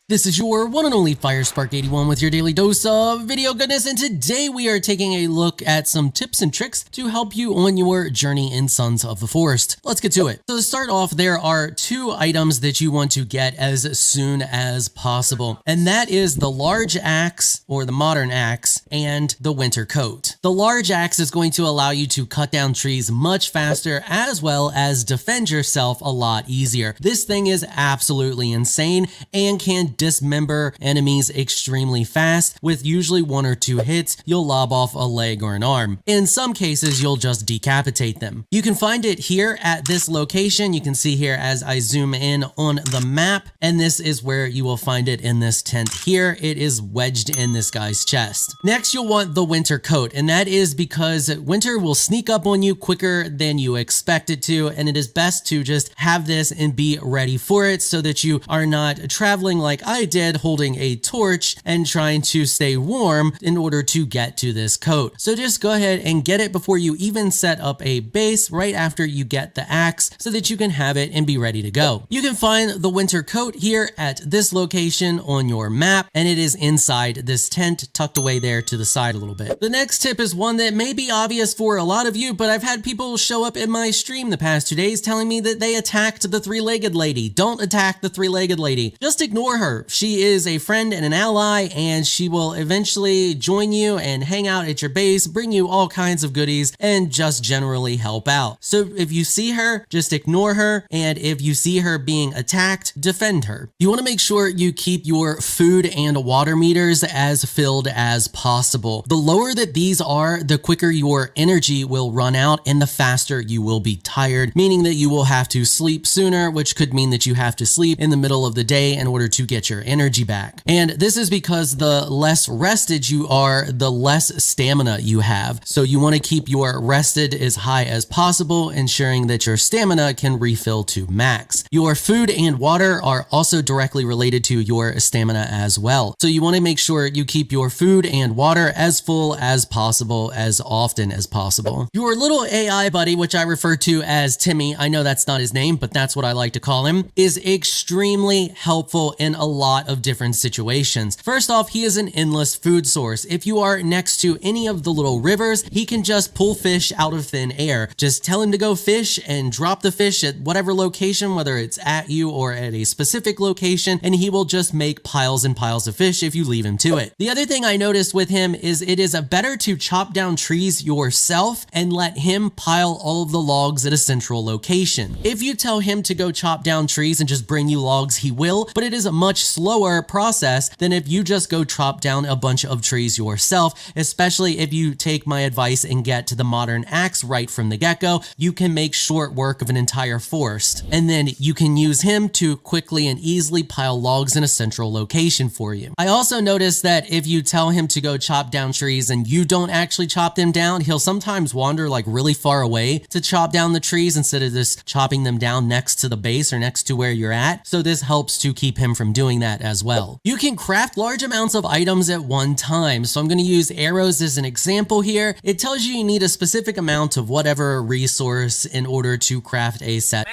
This is your one and only FireSpark81 with your daily dose of video goodness, and today we are taking a look at some tips and tricks to help you on your journey in Sons of the Forest. Let's get to it. So to start off, there are 2 items that you want to get as soon as possible, and that is the large axe, or the modern axe, and the winter coat. The large axe is going to allow you to cut down trees much faster, as well as defend yourself a lot easier. This thing is absolutely insane and can dismember enemies extremely fast. With usually 1 or 2 hits, you'll lob off a leg or an arm. In some cases, you'll just decapitate them. You can find it here at this location. You can see here as I zoom in on the map, and this is where you will find it in this tent here. It is wedged in this guy's chest. Next, you'll want the winter coat, and that is because winter will sneak up on you quicker than you expect it to, and it is best to just have this and be ready for it so that you are not traveling like I did holding a torch and trying to stay warm in order to get to this coat. So just go ahead and get it before you even set up a base right after you get the axe so that you can have it and be ready to go. You can find the winter coat here at this location on your map, and it is inside this tent tucked away there to the side a little bit. The next tip is one that may be obvious for a lot of you, but I've had people show up in my stream the past 2 days telling me that they attacked the three-legged lady. Don't attack the three-legged lady. Just ignore her. She is a friend and an ally, and she will eventually join you and hang out at your base, bring you all kinds of goodies, and just generally help out. So if you see her, just ignore her, and if you see her being attacked, defend her. You want to make sure you keep your food and water meters as filled as possible. The lower that these are, the quicker your energy will run out and the faster you will be tired, meaning that you will have to sleep sooner, which could mean that you have to sleep in the middle of the day in order to get your energy back. And this is because the less rested you are, the less stamina you have. So you want to keep your rested as high as possible, ensuring that your stamina can refill to max. Your food and water are also directly related to your stamina as well. So you want to make sure you keep your food and water as full as possible, as often as possible. Your little AI buddy, which I refer to as Timmy, I know that's not his name, but that's what I like to call him, is extremely helpful in a lot of different situations. First off, he is an endless food source. If you are next to any of the little rivers, he can just pull fish out of thin air. Just tell him to go fish and drop the fish at whatever location, whether it's at you or at a specific location, and he will just make piles and piles of fish if you leave him to it. The other thing I noticed with him is it is better to chop down trees yourself and let him pile all of the logs at a central location. If you tell him to go chop down trees and just bring you logs, he will, but it is a much slower process than if you just go chop down a bunch of trees yourself, especially if you take my advice and get to the modern axe right from the get-go. You can make short work of an entire forest, and then you can use him to quickly and easily pile logs in a central location for you. I also noticed that if you tell him to go chop down trees and you don't actually chop them down, he'll sometimes wander like really far away to chop down the trees instead of just chopping them down next to the base or next to where you're at. So this helps to keep him from doing that as well. You can craft large amounts of items at one time. So I'm going to use arrows as an example here. It tells you need a specific amount of whatever resource in order to craft a set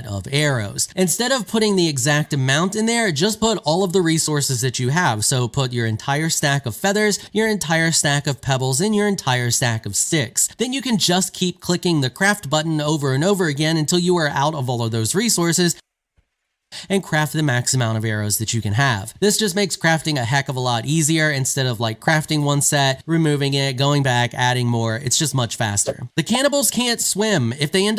of arrows. Instead of putting the exact amount in there, just put all of the resources that you have. So put your entire stack of feathers, your entire stack of pebbles, and your entire stack of sticks. Then you can just keep clicking the craft button over and over again until you are out of all of those resources and craft the max amount of arrows that you can have. This just makes crafting a heck of a lot easier instead of like crafting one set, removing it, going back, adding more. It's just much faster. The cannibals can't swim. If they end up